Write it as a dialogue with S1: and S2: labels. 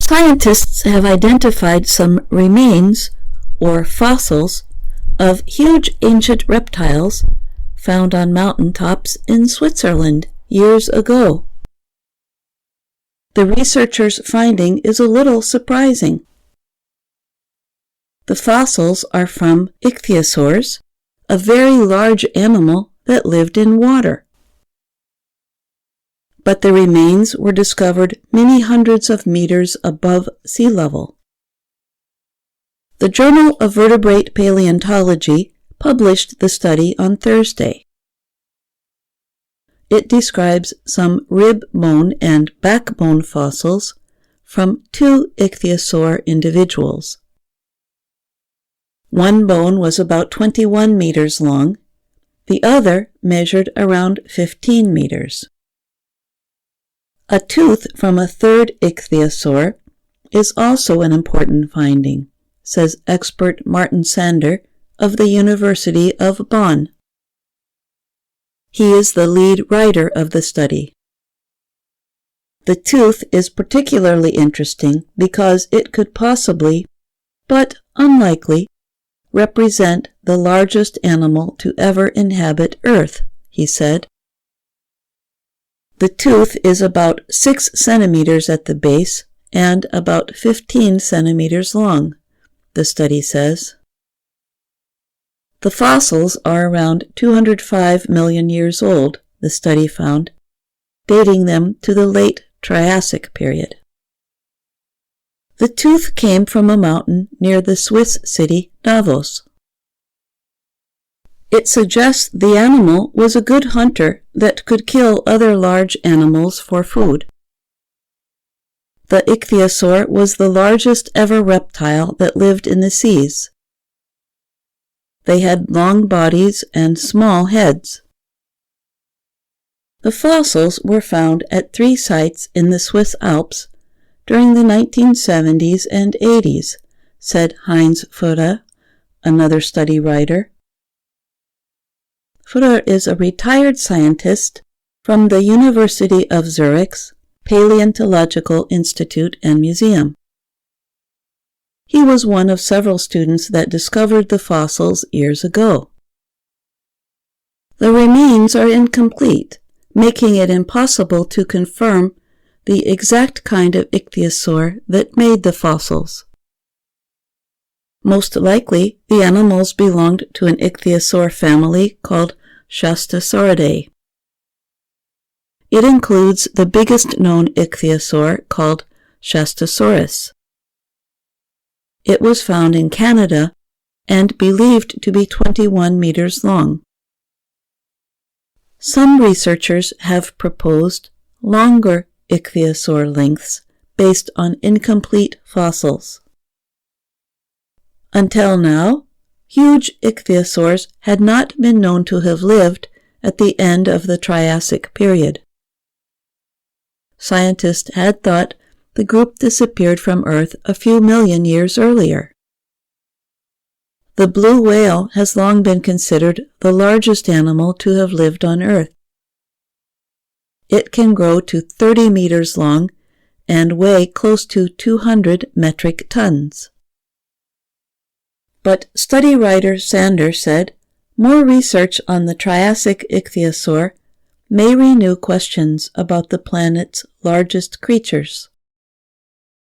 S1: Scientists have identified some remains, or fossils, of huge ancient reptiles found on mountaintops in Switzerland years ago. The researchers' finding is a little surprising. The fossils are from ichthyosaurs, a very large animal that lived in water. But the remains were discovered many hundreds of meters above sea level. The Journal of Vertebrate Paleontology published the study on Thursday. It describes some rib bone and backbone fossils from 2 ichthyosaur individuals. One bone was about 21 meters long, the other measured around 15 meters. A tooth from a 3rd ichthyosaur is also an important finding, says expert Martin Sander of the University of Bonn. He is the lead writer of the study. The tooth is particularly interesting because it could possibly, but unlikely, represent the largest animal to ever inhabit Earth, he said. The tooth is about 6 centimeters at the base and about 15 centimeters long, the study says. The fossils are around 205 million years old, the study found, dating them to the late Triassic period. The tooth came from a mountain near the Swiss city Davos. It suggests the animal was a good hunter that could kill other large animals for food. The ichthyosaur was the largest ever reptile that lived in the seas. They had long bodies and small heads. The fossils were found at 3 sites in the Swiss Alps during the 1970s and 80s, said Heinz Furrer, another study writer. Furrer is a retired scientist from the University of Zurich's Paleontological Institute and Museum. He was one of several students that discovered the fossils years ago. The remains are incomplete, making it impossible to confirm the exact kind of ichthyosaur that made the fossils. Most likely, the animals belonged to an ichthyosaur family called Shastasauridae. It includes the biggest known ichthyosaur called Shastasaurus. It was found in Canada and believed to be 21 meters long. Some researchers have proposed longer ichthyosaur lengths based on incomplete fossils. Until now, huge ichthyosaurs had not been known to have lived at the end of the Triassic period. Scientists had thought the group disappeared from Earth a few million years earlier. The blue whale has long been considered the largest animal to have lived on Earth. It can grow to 30 meters long and weigh close to 200 metric tons. But study writer Sander said more research on the Triassic ichthyosaur may renew questions about the planet's largest creatures.